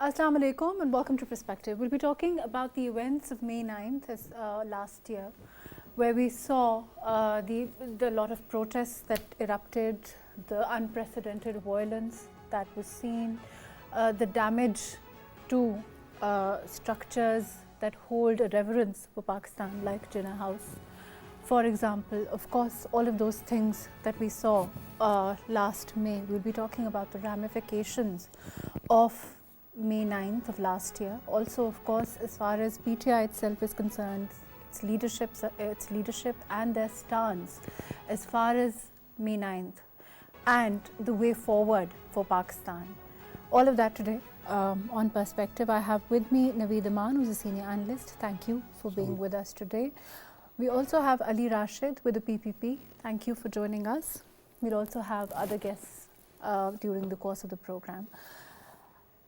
Assalamu alaikum and welcome to Perspective. We'll be talking about the events of May 9th as, last year, where we saw the lot of protests that erupted, the unprecedented violence that was seen, the damage to structures that hold a reverence for Pakistan, like Jinnah House. For example, of course, all of those things that we saw last May. We'll be talking about the ramifications of May 9th of last year. Also, of course, as far as PTI itself is concerned, its leadership and their stance as far as May 9th and the way forward for Pakistan. All of that today on Perspective. I have with me Naveed Aman, who's a senior analyst. Thank you for being with us today. We also have Ali Rashid with the PPP. Thank you for joining us. We'll also have other guests during the course of the program.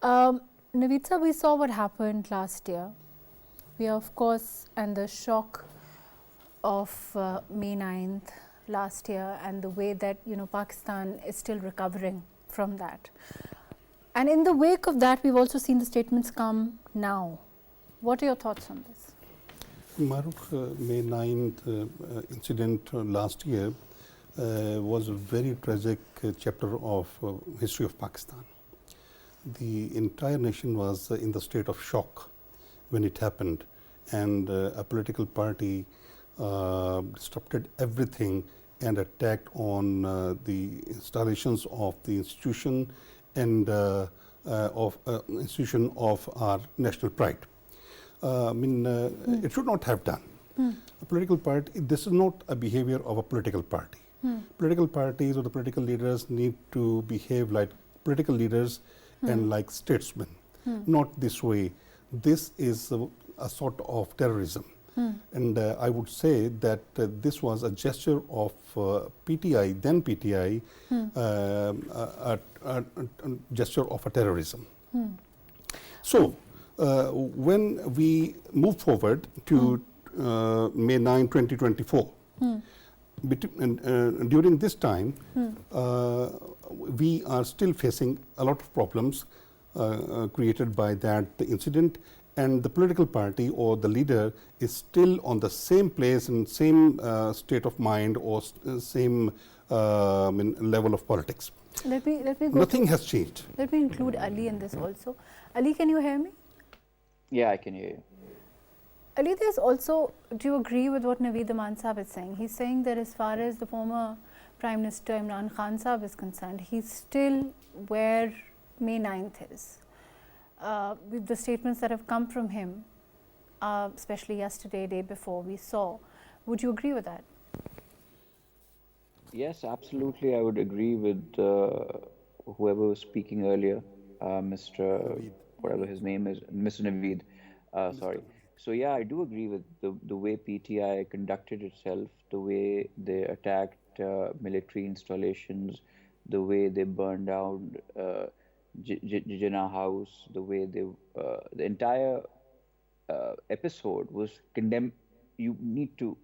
Naveed sir, we saw what happened last year. We are, of course, and the shock of May 9th last year and the way that, Pakistan is still recovering from that. And in the wake of that, we've also seen the statements come now. What are your thoughts on this? Mahrukh, May 9th incident last year was a very tragic chapter of history of Pakistan. The entire nation was in the state of shock when it happened, and a political party disrupted everything and attacked on the installations of the institution and institution of our national pride. It should not have done. A political party, this is not a behavior of a political party. Political parties or the political leaders need to behave like political leaders and like statesmen, not this way. This is a sort of terrorism. And I would say that this was a gesture of PTI, then PTI, a gesture of a terrorism. So, when we move forward to May 9, 2024, during this time, we are still facing a lot of problems created by that incident, and the political party or the leader is still on the same place and same state of mind or same level of politics. Let me go. Nothing has changed. Let me include Ali in this also. Ali, can you hear me? Yeah, I can hear you. Ali, there's also, do you agree with what Naveed Aman Sahib is saying? He's saying that as far as the former Prime Minister Imran Khan Sahib is concerned, he's still where May 9th is. With the statements that have come from him, especially yesterday, day before, we saw. Would you agree with that? Yes, absolutely. I would agree with whoever was speaking earlier, Mr. whatever his name is, Mr. Naveed. Sorry. So yeah, I do agree with the way PTI conducted itself, the way they attacked military installations, the way they burned down Jinnah House, the way they the entire episode was condemned. You need to,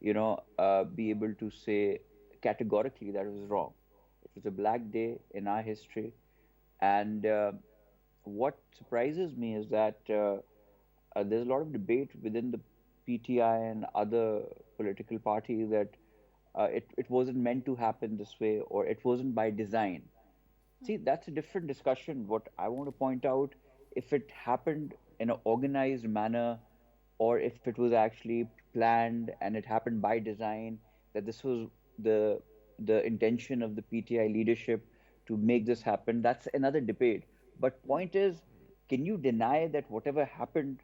be able to say categorically that it was wrong. It was a black day in our history, and what surprises me is that there's a lot of debate within the PTI and other political parties that it wasn't meant to happen this way, or it wasn't by design. See, that's a different discussion. What I want to point out, if it happened in an organized manner, or if it was actually planned and it happened by design, that this was the intention of the PTI leadership to make this happen, that's another debate. But point is, can you deny that whatever happened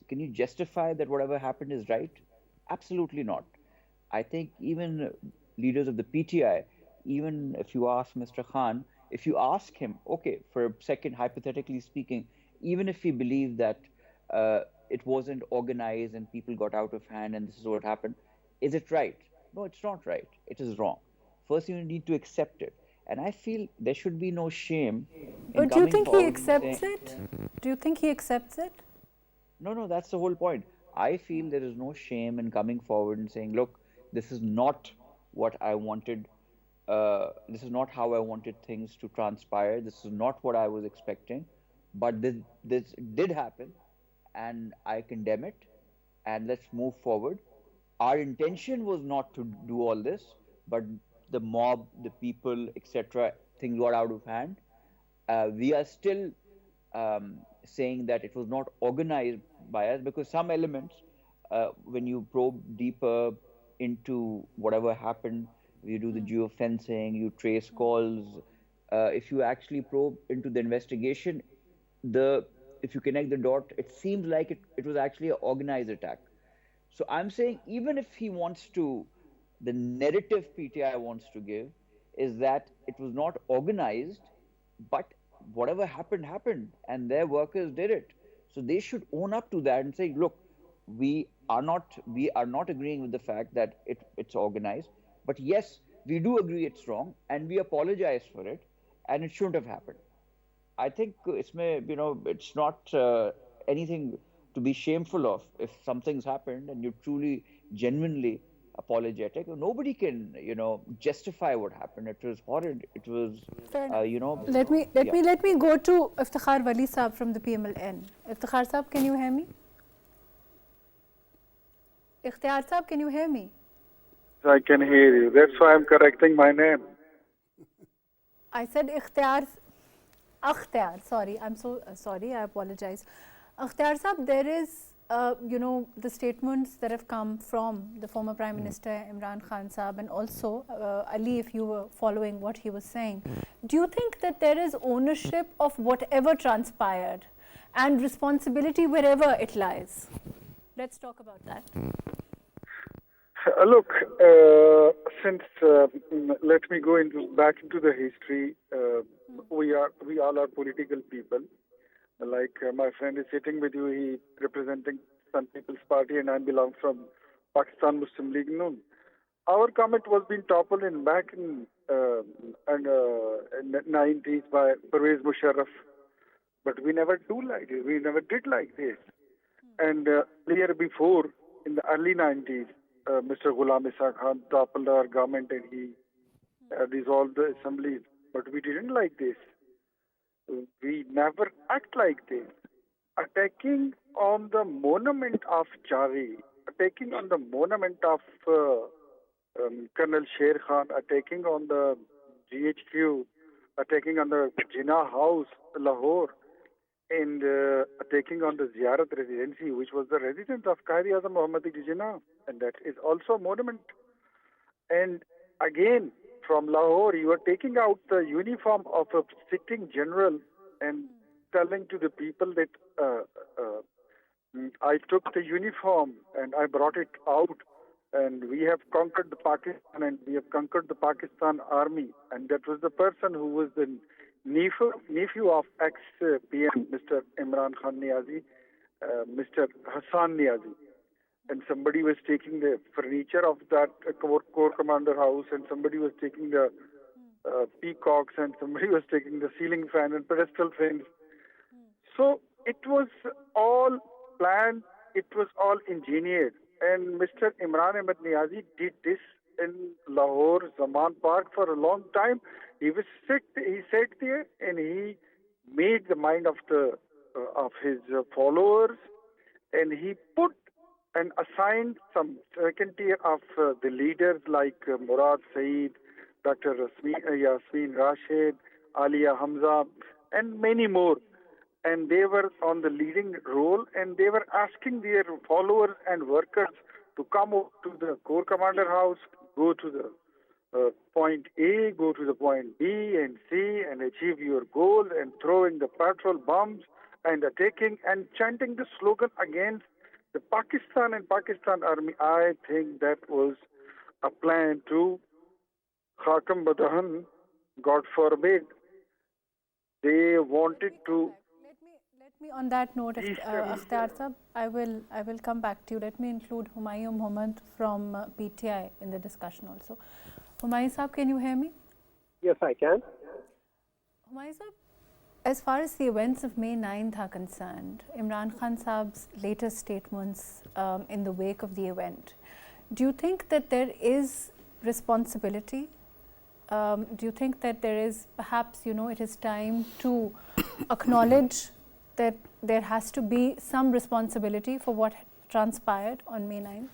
can you justify that whatever happened is right? Absolutely not. I think even leaders of the PTI, even if you ask Mr. Khan, if you ask him, okay, for a second, hypothetically speaking, even if we believe that it wasn't organized and people got out of hand and this is what happened, is it right? No, it's not right. It is wrong. First, you need to accept it. And I feel there should be no shame in coming forward. But do you think he accepts it? Do you think he accepts it? No, that's the whole point. I feel there is no shame in coming forward and saying, look, this is not what I wanted. This is not how I wanted things to transpire. This is not what I was expecting. But this did happen, and I condemn it. And let's move forward. Our intention was not to do all this, but the mob, the people, etc., things got out of hand. We are still saying that it was not organized by us, because some elements, when you probe deeper into whatever happened, you do the geofencing, you trace calls. If you actually probe into the investigation, if you connect the dot, it seems like it was actually an organized attack. So I'm saying, even if he wants to, the narrative PTI wants to give is that it was not organized, but whatever happened, happened, and their workers did it. So they should own up to that and say, look, we are not agreeing with the fact that it's organized, but yes, we do agree it's wrong, and we apologize for it, and it shouldn't have happened. I think it's not anything to be shameful of if something's happened and you're truly, genuinely apologetic. Nobody can, justify what happened. It was horrid. It was, Let me go to Ikhtiyar Wali Saab from the PMLN. Ikhtiyar Saab, can you hear me? Ikhtiyar Saab, can you hear me? I can hear you. That's why I'm correcting my name. I said Ikhtiyar. Sorry, I'm so sorry, I apologize. Ikhtiyar Saab, there is, the statements that have come from the former Prime Minister Imran Khan Saab, and also Ali, if you were following what he was saying. Do you think that there is ownership of whatever transpired and responsibility wherever it lies? Let's talk about that. Look, let me go back into the history. We all are political people. Like my friend is sitting with you, he representing Sun People's Party, and I belong from Pakistan Muslim League Noon. Our government was being toppled back in 90s by Pervez Musharraf, but we never did like this. And year before, in the early 90s, Mr. Ghulam Isa Khan toppled our government and he dissolved the assembly. But we didn't like this. We never act like this. Attacking on the monument of Javi, attacking on the monument of Colonel Sher Khan, attacking on the GHQ, attacking on the Jinnah House, Lahore, and taking on the Ziyarat residency, which was the residence of Quaid-e-Azam Muhammad Jinnah, and that is also a monument. And again, from Lahore, you are taking out the uniform of a sitting general and telling to the people that I took the uniform and I brought it out, and we have conquered the Pakistan and we have conquered the Pakistan army. And that was the person who was the nephew of ex-PM, Mr. Imran Khan Niazi, Mr. Hassan Niazi. And somebody was taking the furniture of that Corps Commander house, and somebody was taking the peacocks, and somebody was taking the ceiling fan and pedestal fans. So it was all planned, it was all engineered. And Mr. Imran Ahmed Niazi did this in Lahore, Zaman Park for a long time. He sat there and he made the mind of his followers, and he put and assigned some second tier of the leaders like Murad Saeed, Dr. Yasmin Rashid, Alia Hamza, and many more. And they were on the leading role, and they were asking their followers and workers to come to the Corps Commander house, go to the point A, go to the point B and C, and achieve your goal, and throwing the petrol bombs and attacking and chanting the slogan against the Pakistan and Pakistan army. I think that was a plan to Khakam Badahan, God forbid. They wanted to. Let me on that note, Ikhtiyar Saab, I will come back to you. Let me include Humayun Mohmand from PTI in the discussion also. Humayun Saab, can you hear me? Yes, I can. Humayun Saab, as far as the events of May 9th are concerned, Imran Khan Saab's latest statements in the wake of the event, do you think that there is responsibility? Do you think that there is perhaps, it is time to acknowledge that there has to be some responsibility for what transpired on May 9th?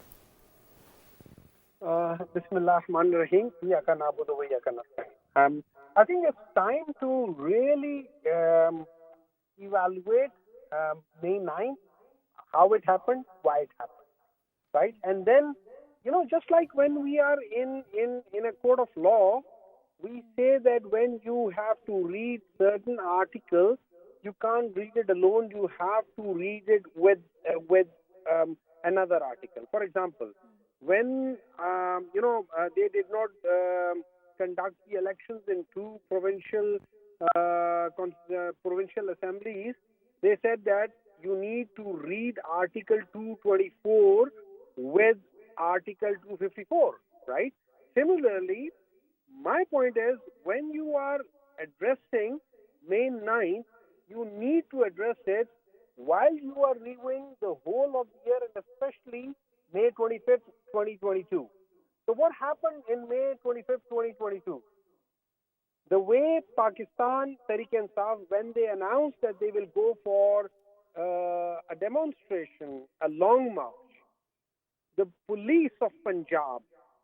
Bismillah ar-Rahman ar-Rahim. Iyyaka na'budu wa iyyaka nasta'in. I think it's time to really evaluate May 9th, how it happened, why it happened, right? And then, just like when we are in a court of law, we say that when you have to read certain articles, you can't read it alone. You have to read it with another article. For example, when they did not conduct the elections in two provincial assemblies, they said that you need to read Article 224 with Article 254, right? Similarly, my point is, when you are addressing May 9th, you need to address it while you are reviewing the whole of the year, and especially May 25th, 2022. So what happened in May 25th, 2022? The way Pakistan Tehreek-e-Insaf, when they announced that they will go for a demonstration, a long march, the police of Punjab,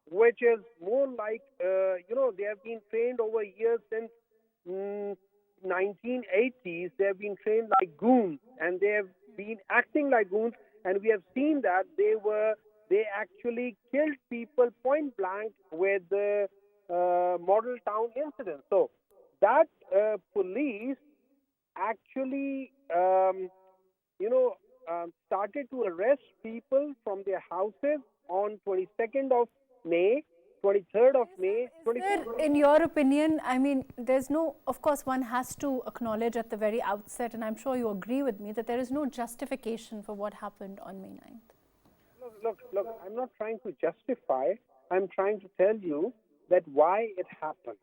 which is more like, they have been trained over years since 1980s, they have been trained like goons, and they have been acting like goons, and we have seen that they actually killed people point blank with the Model Town incident. So that police actually, started to arrest people from their houses on 22nd of May, 23rd of May. In your opinion, I mean, there's no, of course, one has to acknowledge at the very outset, and I'm sure you agree with me, that there is no justification for what happened on May 9th. Look, I'm not trying to justify, I'm trying to tell you that why it happened,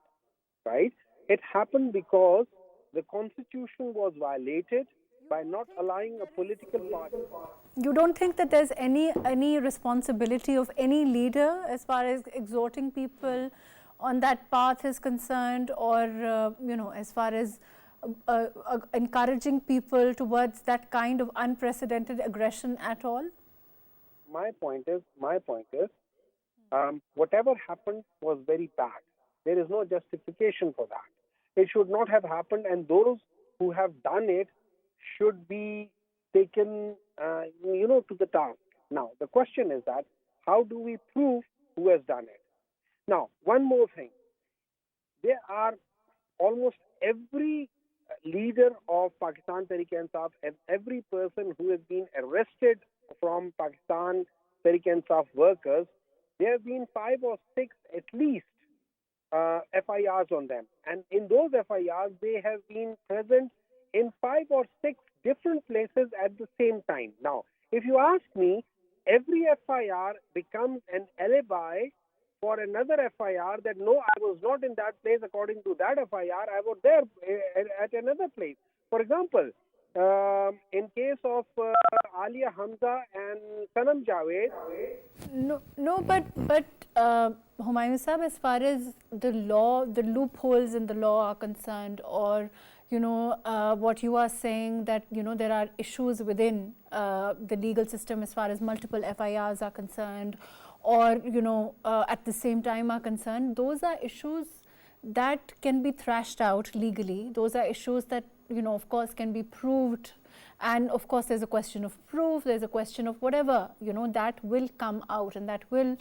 right? It happened because the constitution was violated by not allowing a political party. You don't think that there's any responsibility of any leader as far as exhorting people on that path is concerned, or as far as encouraging people towards that kind of unprecedented aggression at all? My point is, whatever happened was very bad. There is no justification for that. It should not have happened, and those who have done it should be taken, to the task. Now, the question is that, how do we prove who has done it? Now, one more thing. There are almost every leader of Pakistan Tehreek-e-Insaf, every person who has been arrested from Pakistan Tehreek-e-Insaf workers, there have been 5 or 6 at least FIRs on them. And in those FIRs, they have been present in 5 or 6 different places at the same time. Now, if you ask me, every FIR becomes an alibi for another FIR that no, I was not in that place according to that FIR, I was there at another place. For example, in case of Alia Hamza and Sanam Javed. No, but Humayun Sahib, as far as the law, the loopholes in the law are concerned, or what you are saying, that there are issues within the legal system as far as multiple FIRs are concerned, or at the same time are concerned, those are issues that can be thrashed out legally. Those are issues that of course can be proved, and of course there's a question of proof, there's a question of whatever that will come out and that will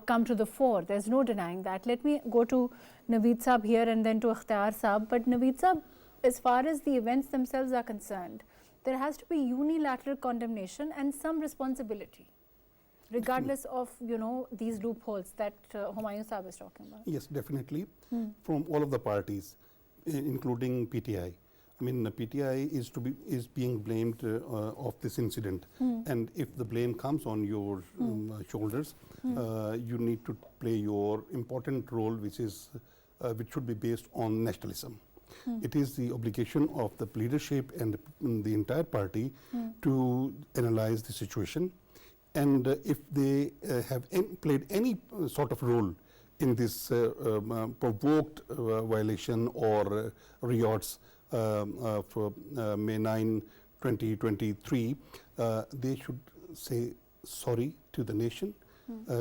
come to the fore. There's no denying that. Let me go to Naveed Sahib here and then to Ikhtiyar Sahib. But Naveed Sahib, as far as the events themselves are concerned, there has to be unilateral condemnation and some responsibility, regardless of these loopholes that Humayun Sahib is talking about. Yes, definitely, from all of the parties, including PTI. I mean, the PTI is being blamed of this incident, and if the blame comes on your shoulders, you need to play your important role, which should be based on nationalism. It is the obligation of the leadership and the entire party to analyze the situation, and if they have played any sort of role in this provoked violation or riots, for May 9, 2023, they should say sorry to the nation,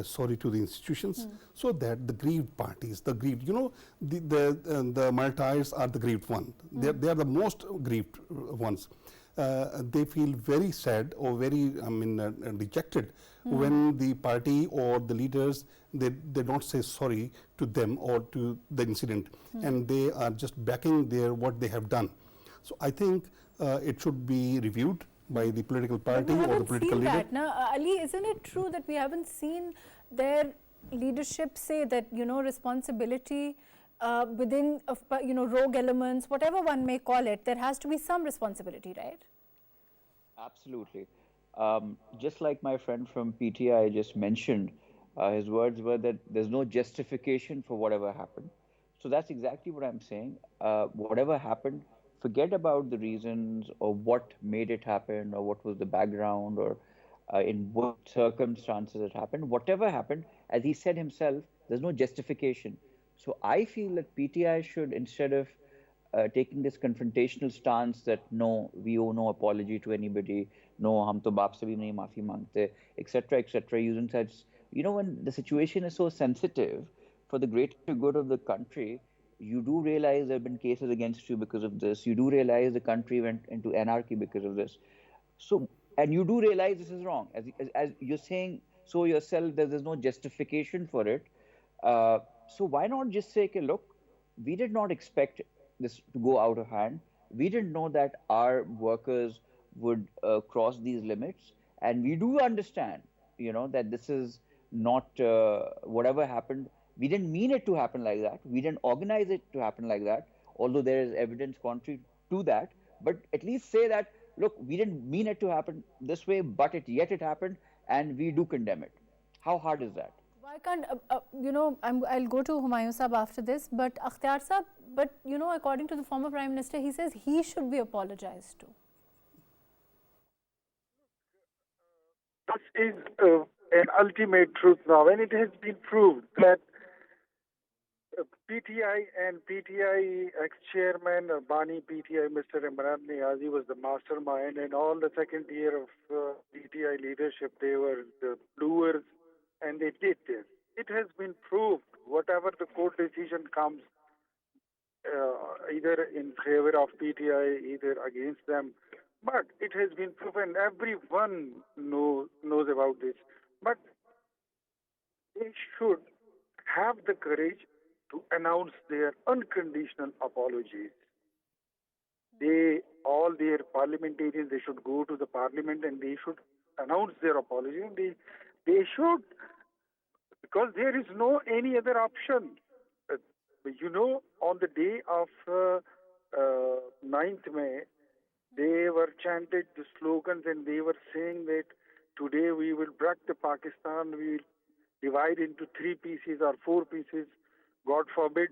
sorry to the institutions, so that the grieved parties, the grieved, the martyrs are the grieved one. They are the most grieved ones. They feel very sad or very, dejected when the party or the leaders, they don't say sorry to them or to the incident, and they are just backing what they have done. So I think it should be reviewed by the political party or the political leader. That. Now, Ali, isn't it true that we haven't seen their leadership say that, responsibility within, rogue elements, whatever one may call it, there has to be some responsibility, right? Absolutely. Just like my friend from PTI just mentioned, his words were that there's no justification for whatever happened. So that's exactly what I'm saying. Whatever happened, forget about the reasons or what made it happen or what was the background or in what circumstances it happened. Whatever happened, as he said himself, there's no justification. So I feel that PTI should, instead of taking this confrontational stance that no, we owe no apology to anybody, no, hum to baap se bhi nahi maafi mangte, etc., using such, when the situation is so sensitive for the greater good of the country, you do realize there have been cases against you because of this. You do realize the country went into anarchy because of this. So, and you do realize this is wrong. As you're saying so yourself, there's no justification for it. So why not just say, okay, look, we did not expect this to go out of hand. We didn't know that our workers would cross these limits. And we do understand, that this is not whatever happened. We didn't mean it to happen like that. We didn't organize it to happen like that, although there is evidence contrary to that. But at least say that, look, we didn't mean it to happen this way, but yet it happened, and we do condemn it. How hard is that? Why can't, I'll go to Humayun Sahab after this, but Ikhtiyar Sahab, according to the former Prime Minister, he says he should be apologized to. This is an ultimate truth now, and it has been proved that PTI and PTI ex-chairman Bani PTI, Mr. Imran Niazi, was the mastermind, and all the second tier of PTI leadership, they were the doers, and they did this. It has been proved, whatever the court decision comes, either in favor of PTI, either against them, but it has been proven, everyone knows about this. But they should have the courage to announce their unconditional apologies. All their parliamentarians, they should go to the parliament and they should announce their apology. And they should, because there is no any other option. On the day of 9th May, they were chanted the slogans and they were saying that today we will break the Pakistan, we will divide into 3 pieces or 4 pieces, God forbid.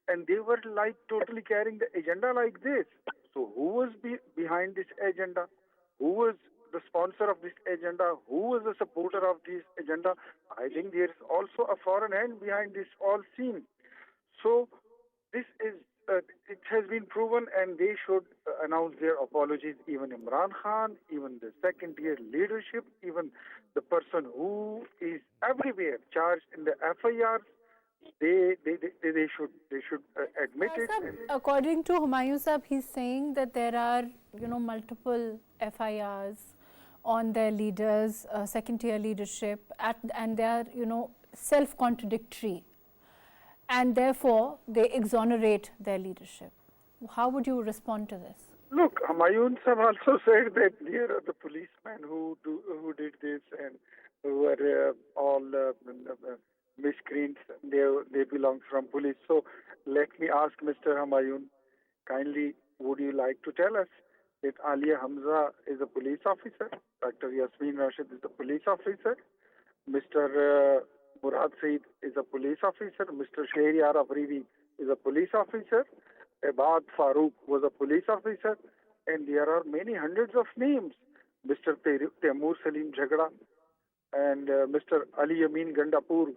And they were like totally carrying the agenda like this. So who was behind this agenda? Who was the sponsor of this agenda? Who was the supporter of this agenda? I think there is also a foreign hand behind this all scene. So this is, it has been proven, and they should announce their apologies. Even Imran Khan, even the second tier leadership, even the person who is everywhere charged in the FIRs, they should admit it. According to Humayun Sahab, he's saying that there are multiple FIRs on their leaders, second tier leadership, and they are self-contradictory, and therefore they exonerate their leadership. How would you respond to this? Look, Humayun Sahab also said that there are the policemen who did this and who were all miscreants. They belong from police. So let me ask Mr. Humayun, kindly, would you like to tell us that Alia Hamza is a police officer, Dr. Yasmin Rashid is a police officer, Mr. Murad Saeed is a police officer, Mr. Shahriyar Afridi is a police officer, Abad Farooq was a police officer, and there are many hundreds of names. Mr. Taimur Salim Jhagda and Mr. Ali Amin Gandapur,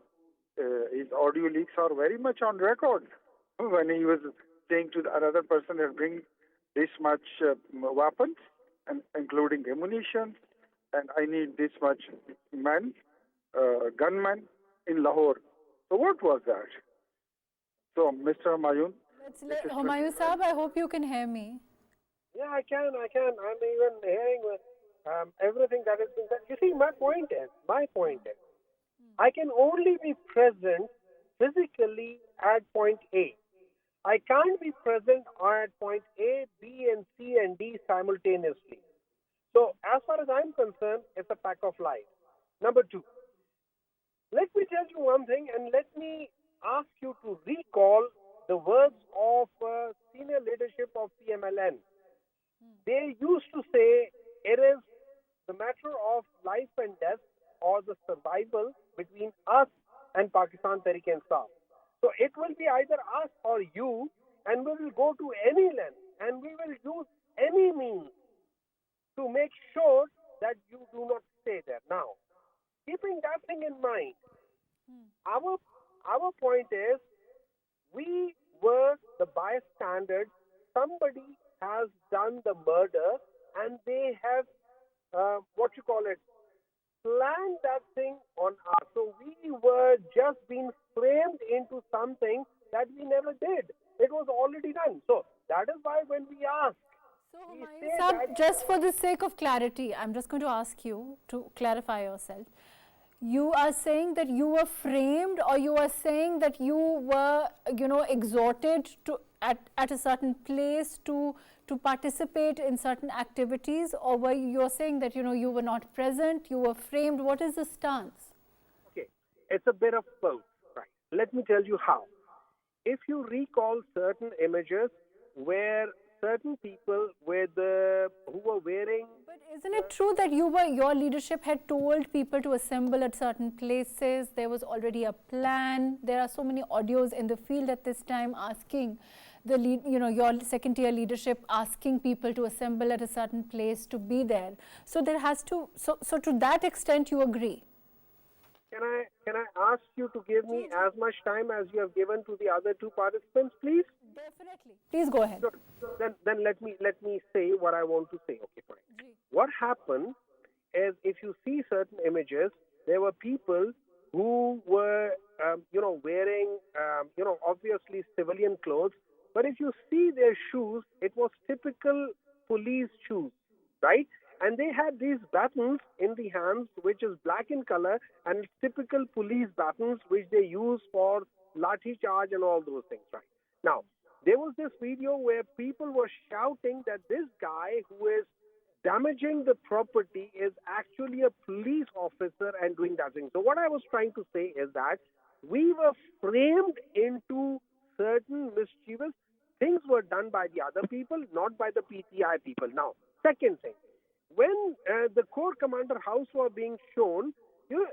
his audio leaks are very much on record when he was saying to the another person that this much weapons, and including ammunition, and I need this much men, gunmen in Lahore. So what was that? So, Mr. Humayun, Humayun Saab, I hope you can hear me. Yeah, I can. I'm even hearing everything that has been said. You see, my point is, I can only be present physically at point A. I can't be present at point A, B, and C, and D simultaneously. So, as far as I'm concerned, it's a pack of lies. Number two, let me tell you one thing, and let me ask you to recall the words of senior leadership of PMLN. They used to say it is the matter of life and death or the survival between us and Pakistan Tehreek-e-Insaf. So it will be either us or you, and we will go to any length and we will use any means to make sure that you do not stay there. Now, keeping that thing in mind, our point is, we were the bystanders. Somebody has done the murder, and they have planned that thing on us. So we were just being framed into something that we never did. It was already done. So that is why when we ask, so Humayun Saab, just for the sake of clarity, I'm just going to ask you to clarify yourself. You are saying that you were framed, or you are saying that you were, exhorted to at a certain place to participate in certain activities, or were you saying that you were not present, you were framed? What is the stance? Okay, it's a bit of both, right? Let me tell you how. If you recall certain images where certain people who were wearing... But isn't it true that your leadership had told people to assemble at certain places? There was already a plan. There are so many audios in the field at this time asking your second-tier leadership asking people to assemble at a certain place to be there. So there has to, so to that extent you agree. Can I ask you to give me as much time as you have given to the other two participants, please? Definitely. Please go ahead. Sure. Then let me say what I want to say. Okay, fine. What happened is, if you see certain images, there were people who were, wearing, obviously civilian clothes. But if you see their shoes, it was typical police shoes, right? And they had these buttons in the hands, which is black in color, and typical police buttons, which they use for lathi charge and all those things, right? Now, there was this video where people were shouting that this guy who is damaging the property is actually a police officer and doing that thing. So what I was trying to say is that we were framed into certain mischievous things were done by the other people, not by the PTI people. Now, second thing, when the Corps Commander House was being shown, you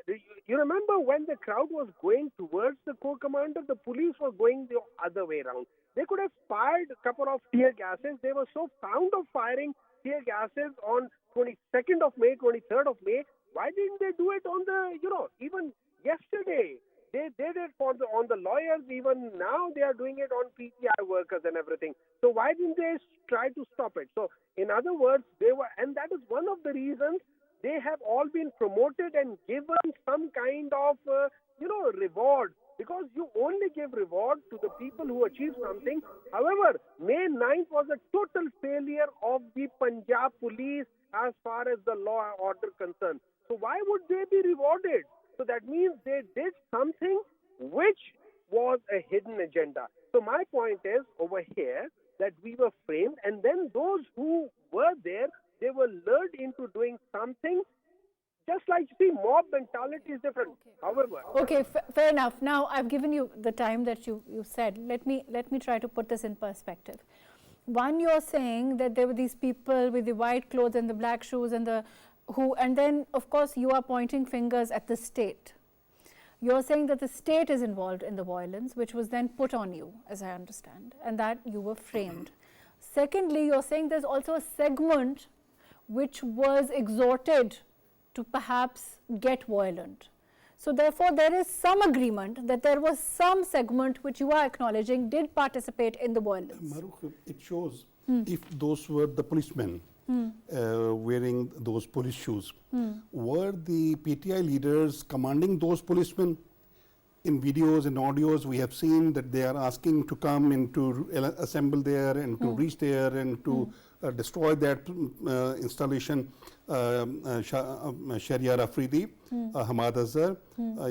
remember when the crowd was going towards the Corps Commander, the police was going the other way around. They could have fired a couple of tear gases. They were so fond of firing tear gases on 22nd of May, 23rd of May. Why didn't they do it on the, even yesterday? They did it on the lawyers. Even now they are doing it on PTI workers and everything. So why didn't they try to stop it? So in other words, and that is one of the reasons they have all been promoted and given some kind of, reward, because you only give reward to the people who achieve something. However, May 9th was a total failure of the Punjab police as far as the law and order concerned. So why would they be rewarded? So that means they did something which was a hidden agenda. So my point is over here that we were framed, and then those who were there, they were lured into doing something. Just like, you see, mob mentality is different. Okay. However, okay, fair enough. Now I've given you the time that you said. Let me try to put this in perspective. One, you're saying that there were these people with the white clothes and the black shoes and and then of course you are pointing fingers at the state. You're saying that the state is involved in the violence, which was then put on you, as I understand, and that you were framed. Secondly, you're saying there's also a segment which was exhorted to perhaps get violent. So therefore, there is some agreement that there was some segment which you are acknowledging did participate in the violence. Mahrukh, it shows if those were the policemen wearing those police shoes, were the PTI leaders commanding those policemen? In videos and audios, we have seen that they are asking to come and to assemble there and to reach there and to destroy that installation. Shahryar Afridi, Hamad Azhar,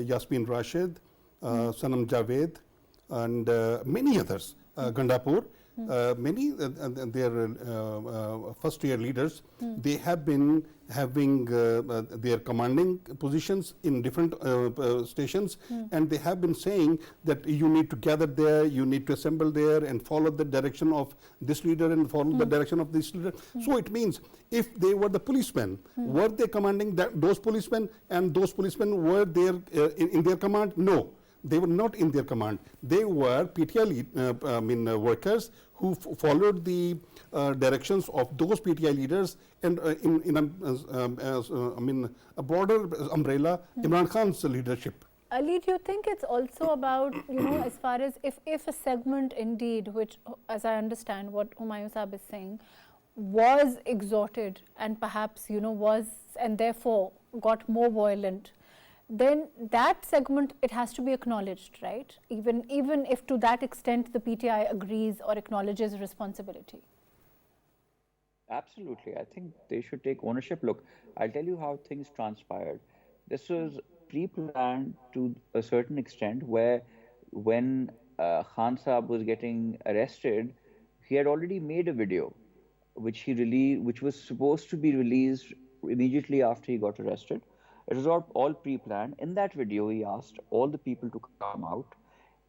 Yasmin Rashid, Sanam Javed, and many others, Gandapur. Many their first year leaders, they have been having their commanding positions in different stations, and they have been saying that you need to gather there, you need to assemble there and follow the direction of this leader and follow the direction of this leader. So it means if they were the policemen, were they commanding those policemen, and those policemen were there in their command? No. They were not in their command. They were PTI workers who followed the directions of those PTI leaders, and in a broader umbrella, Imran Khan's leadership. Ali, do you think it's also about, as far as if a segment indeed, which, as I understand what Humayun Sahib is saying, was exhorted and perhaps, was and therefore got more violent, then that segment, it has to be acknowledged, right? Even if to that extent the PTI agrees or acknowledges responsibility. Absolutely. I think they should take ownership. Look, I'll tell you how things transpired. This was pre-planned to a certain extent, where when Khan Saab was getting arrested, he had already made a video which he released, which was supposed to be released immediately after he got arrested. It was all pre-planned. In that video, he asked all the people to come out.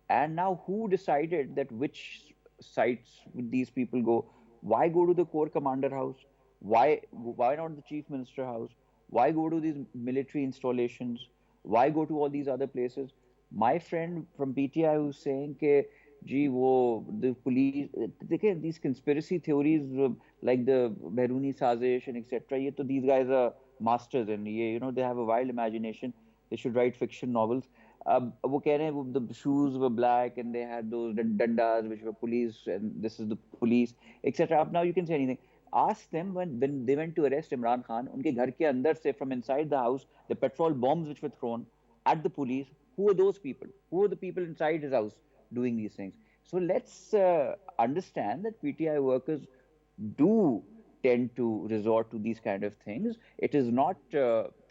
And now who decided that which sites would these people go? Why go to the Corps Commander house? Why not the Chief Minister house? Why go to these military installations? Why go to all these other places? My friend from PTI was saying that, the police, these conspiracy theories like the Behruni Sazish and etc. These guys are masters, and they have a wild imagination. They should write fiction novels. The shoes were black and they had those dandas which were police, and this is the police, etc. Now you can say anything. Ask them when they went to arrest Imran Khan, unke ghar ke andar se, from inside the house, the petrol bombs which were thrown at the police, who are those people? Who are the people inside his house doing these things? So let's understand that PTI workers do tend to resort to these kind of things. It is not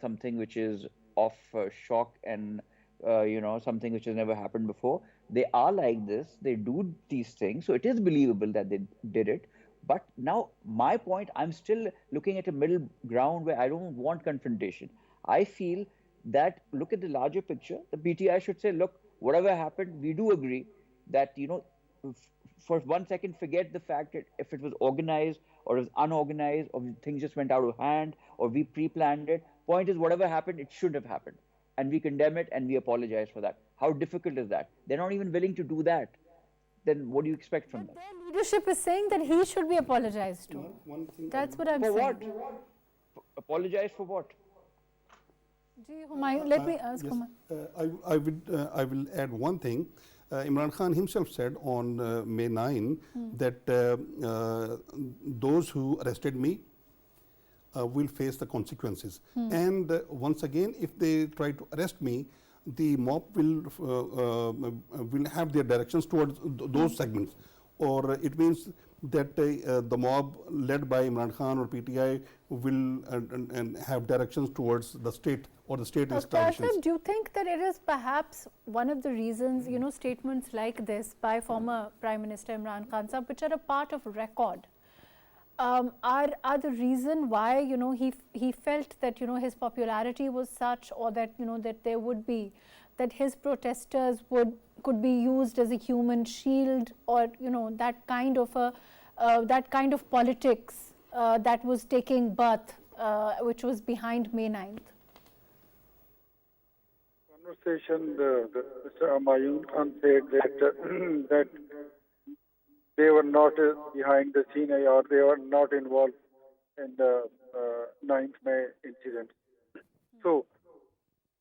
something which is of shock and something which has never happened before. They are like this. They do these things. So it is believable that they did it. But now my point, I'm still looking at a middle ground where I don't want confrontation. I feel that look at the larger picture. The PTI should say, look, whatever happened, we do agree that, for 1 second, forget the fact that if it was organized or it was unorganized or things just went out of hand or we pre-planned it. Point is, whatever happened, it should have happened. And we condemn it and we apologize for that. How difficult is that? They're not even willing to do that. Then what do you expect from them? Their leadership is saying that he should be apologized to. That's what I'm saying. For what? Apologize for what? Humayun, let me ask Humayun. I will add one thing. Imran Khan himself said on May 9 that those who arrested me will face the consequences. And once again, if they try to arrest me, the mob will have their directions towards those segments. Or it means that the mob led by Imran Khan or PTI will and have directions towards the state or the state installations. Do you think that it is perhaps one of the reasons, statements like this by former Prime Minister Imran Khan Sahib, which are a part of record, are the reason why he felt that his popularity was such, or that that there would be, that his protesters could be used as a human shield, or that kind of politics that was taking birth, which was behind May 9th. Conversation, Mr. Humayun Khan said that that they were not behind the scene, or they were not involved in the 9th May incident. So,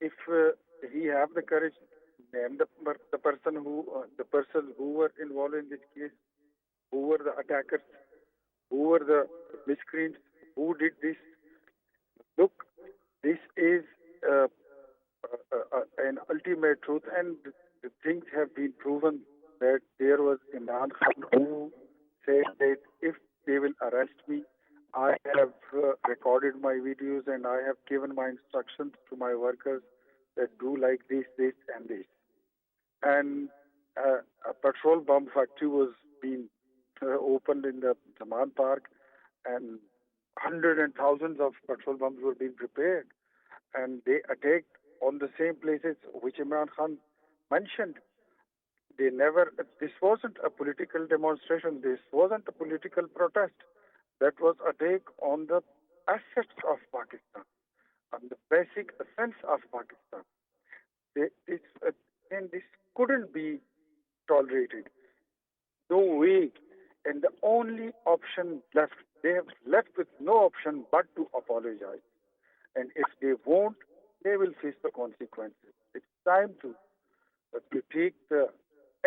if he have the courage, name the person who were involved in this case, who were the attackers, who were the miscreants, who did this. Look, this is an ultimate truth, and the things have been proven that there was Imran Khan who said that if they will arrest me, I have recorded my videos and I have given my instructions to my workers that do like this, this, and this. And a petrol bomb factory was being opened in the Zaman Park, and hundreds and thousands of petrol bombs were being prepared, and they attacked on the same places which Imran Khan mentioned. They never. This wasn't a political demonstration. This wasn't a political protest. That was attack on the assets of Pakistan, on the basic essence of Pakistan. This and this couldn't be tolerated. No way. And the only option left, they have left with no option but to apologize. And if they won't, they will face the consequences. It's time to take the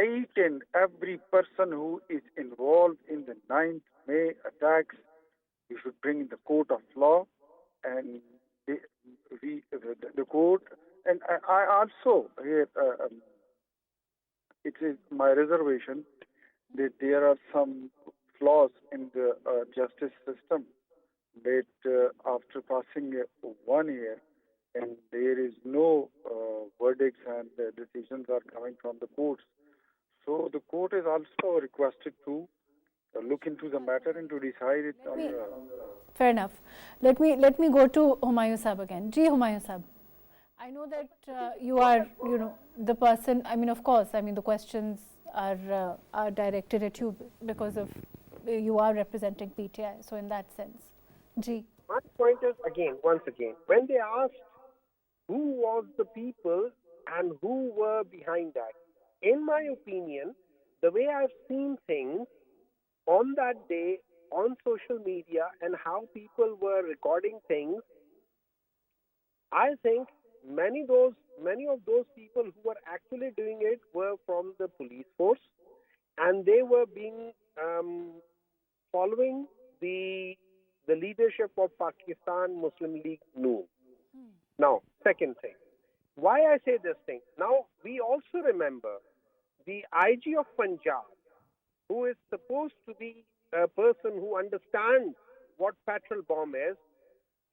each and every person who is involved in the 9th May attacks. We should bring in the court of law, and the court. And I also here it is my reservation that there are some flaws in the justice system that after passing 1 year and there is no verdicts and decisions are coming from the courts. So the court is also requested to look into the matter and to decide it on Fair enough. Let me go to Humayun Sahib again. Ji Humayun Sahib, I know that you are, the person. I mean, of course, I mean the questions are directed at you because of you are representing PTI. So in that sense, Ji. My point is once again, when they asked who was the people and who were behind that, in my opinion, the way I've seen things on that day on social media and how people were recording things, I think many of those people who were actually doing it were from the police force, and they were being following the leadership of Pakistan Muslim League Noon. Now, second thing, why I say this thing. Now, we also remember the IG of Punjab, who is supposed to be a person who understands what petrol bomb is.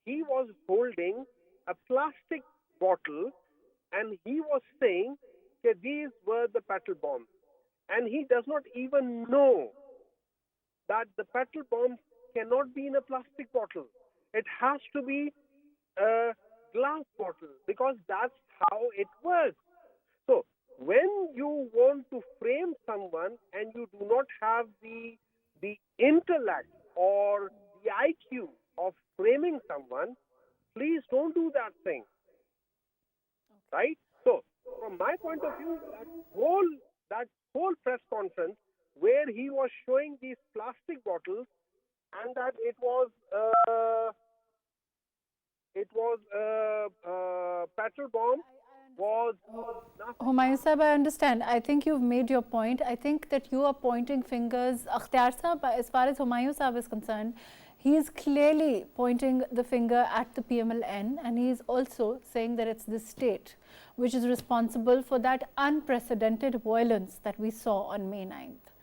He was holding a plastic bottle and he was saying that these were the petrol bombs. And he does not even know that the petrol bomb cannot be in a plastic bottle. It has to be a glass bottle because that's how it works. So when you want to frame someone and you do not have the intellect or the IQ of framing someone, please don't do that thing. Right? So from my point of view, that whole press conference where he was showing these plastic bottles and that it was petrol bomb was Humayun Sahib, I understand. I think you've made your point. I think that you are pointing fingers. Ikhtiyar Sahib, as far as Humayun Sahib is concerned, he is clearly pointing the finger at the PMLN, and he is also saying that it's the state which is responsible for that unprecedented violence that we saw on May 9th.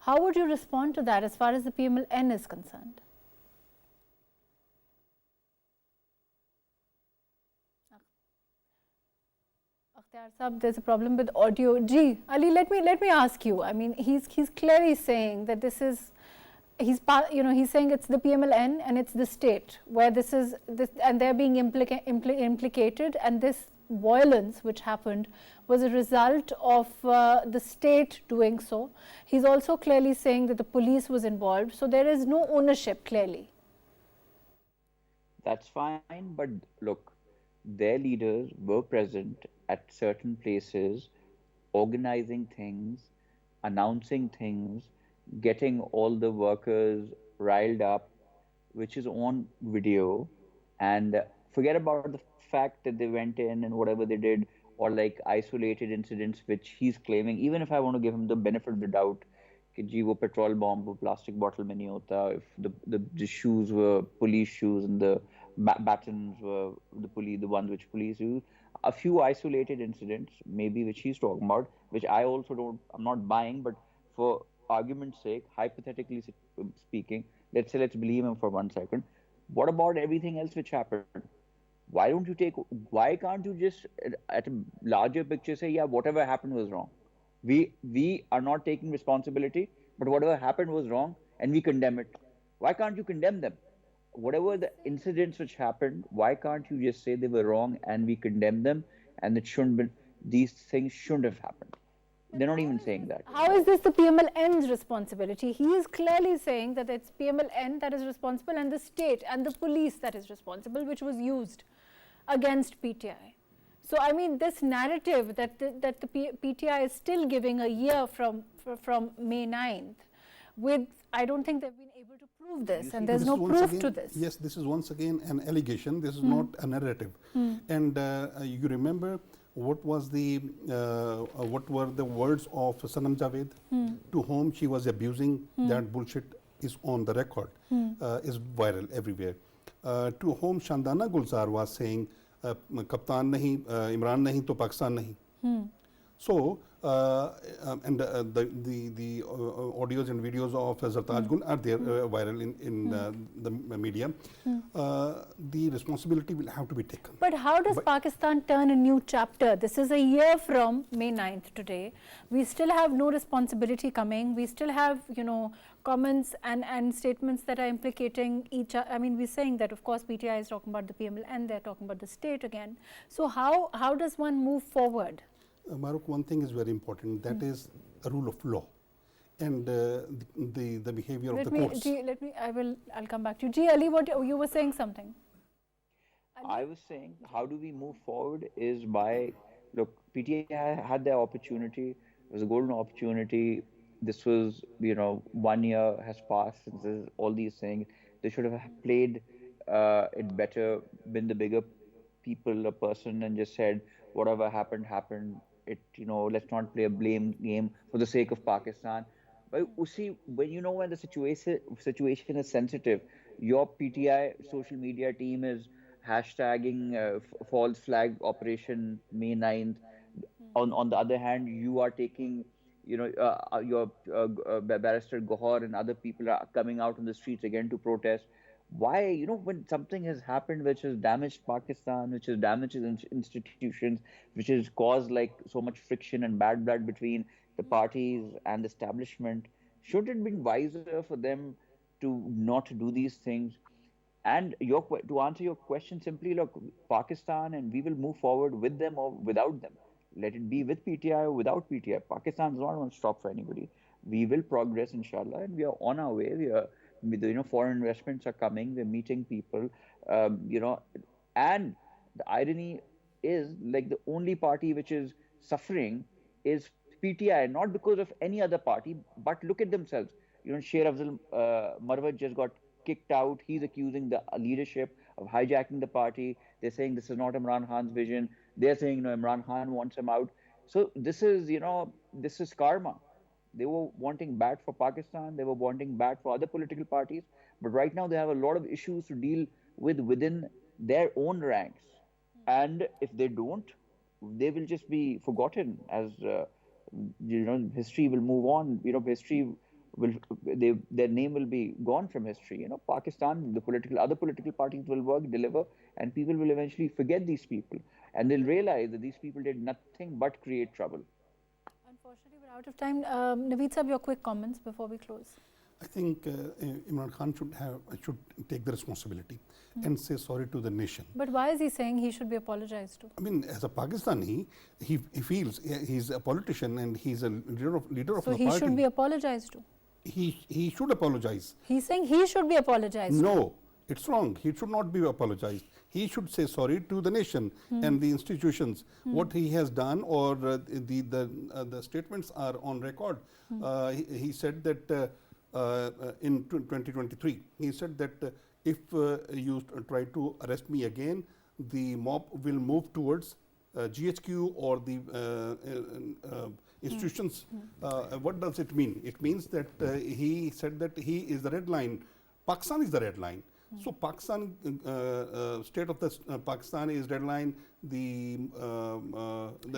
How would you respond to that as far as the PMLN is concerned? Ikhtiyar Sahib, there's a problem with audio. Ji, Ali, let me ask you. I mean, he's clearly saying that this is, he's saying it's the PMLN and it's the state where this and they're being implicated, and this violence which happened was a result of the state doing so. He's also clearly saying that the police was involved, so there is no ownership clearly. That's fine, but look, their leaders were present at certain places, organizing things, announcing things, getting all the workers riled up, which is on video. And forget about the fact that they went in and whatever they did, or like isolated incidents which he's claiming. Even if I want to give him the benefit of the doubt, कि जी वो petrol bomb वो plastic bottle में नहीं होता, if the shoes were police shoes and the batons were the ones which police use. A few isolated incidents, maybe which he's talking about, which I also I'm not buying, but for argument's sake, hypothetically speaking, let's believe him for 1 second. What about everything else which happened? Why can't you just at a larger picture say, yeah, whatever happened was wrong. We are not taking responsibility, but whatever happened was wrong and we condemn it. Why can't you condemn them? Whatever the incidents which happened, why can't you just say they were wrong and we condemn them and these things shouldn't have happened? They're not even saying that. How is this the PMLN's responsibility? He is clearly saying that it's PMLN that is responsible and the state and the police that is responsible, which was used against PTI. So, I mean, this narrative that the PTI is still giving a year from May 9th, I don't think they've been able to prove this, and there's no proof to this. Yes, this is once again an allegation. This is not a narrative. And you remember what were the words of Sanam Javed, to whom she was abusing? That bullshit is on the record, is viral everywhere. To whom Shandana Gulzar was saying, Kaptan nahi, Imran nahi, to Pakistan nahi. So, and the audios and videos of Zartaj Gul are there viral in the media. The responsibility will have to be taken. But how does Pakistan turn a new chapter? This is a year from May 9th today. We still have no responsibility coming. We still have, comments and statements that are implicating each other. I mean, we're saying that, of course, PTI is talking about the PML and they're talking about the state again. So how does one move forward? Mahrukh, one thing is very important, that is a rule of law and the behavior of the courts. I'll come back to you. Ji Ali, what you were saying something? I was saying, how do we move forward is by, look, PTI had their opportunity. It was a golden opportunity. This was, 1 year has passed since all these things. They should have played it better, been the bigger people, a person, and just said, whatever happened, happened. Let's not play a blame game for the sake of Pakistan. But when the situation is sensitive, your PTI social media team is hashtagging false flag operation May 9th. On the other hand, you are taking, your barrister Gohar and other people are coming out on the streets again to protest. Why, when something has happened which has damaged Pakistan, which has damaged institutions, which has caused like so much friction and bad blood between the parties and the establishment, shouldn't it be wiser for them to not do these things? And to answer your question simply, look, Pakistan, and we will move forward with them or without them. Let it be with PTI or without PTI. Pakistan is not going to stop for anybody. We will progress, inshallah, and we are on our way. We are, foreign investments are coming. We're meeting people, and the irony is like the only party which is suffering is PTI, not because of any other party, but look at themselves. Sher Afzal Marwat just got kicked out. He's accusing the leadership of hijacking the party. They're saying this is not Imran Khan's vision. They're saying, Imran Khan wants him out. So this is karma. They were wanting bad for Pakistan. They were wanting bad for other political parties. But right now they have a lot of issues to deal with within their own ranks. And if they don't, they will just be forgotten as, history will move on. Their name will be gone from history. Pakistan, other political parties will work, deliver, and people will eventually forget these people. And they'll realize that these people did nothing but create trouble. Unfortunately, we're out of time. Naveed Sahab, your quick comments before we close. I think Imran Khan should take the responsibility and say sorry to the nation. But why is he saying he should be apologized to? I mean, as a Pakistani, he feels he's a politician and he's a leader of the party. So he should be apologized to? He should apologize. He's saying he should be apologized to. No, it's wrong. He should not be apologized. He should say sorry to the nation and the institutions. What he has done, or the statements are on record. He said that in 2023, he said that if you try to arrest me again, the mob will move towards GHQ or the institutions. What does it mean? It means that he said that he is the red line. Pakistan is the red line. So Pakistan, state of the Pakistan is red line. The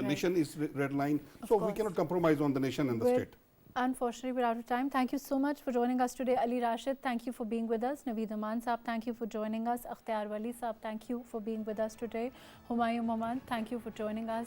nation is red line. So we cannot compromise on the nation and the state. Unfortunately, we're out of time. Thank you so much for joining us today. Ali Rashid, thank you for being with us. Naveed Aman Saab, thank you for joining us. Ikhtiyar Wali Saab, thank you for being with us today. Humayun Mohmand, thank you for joining us.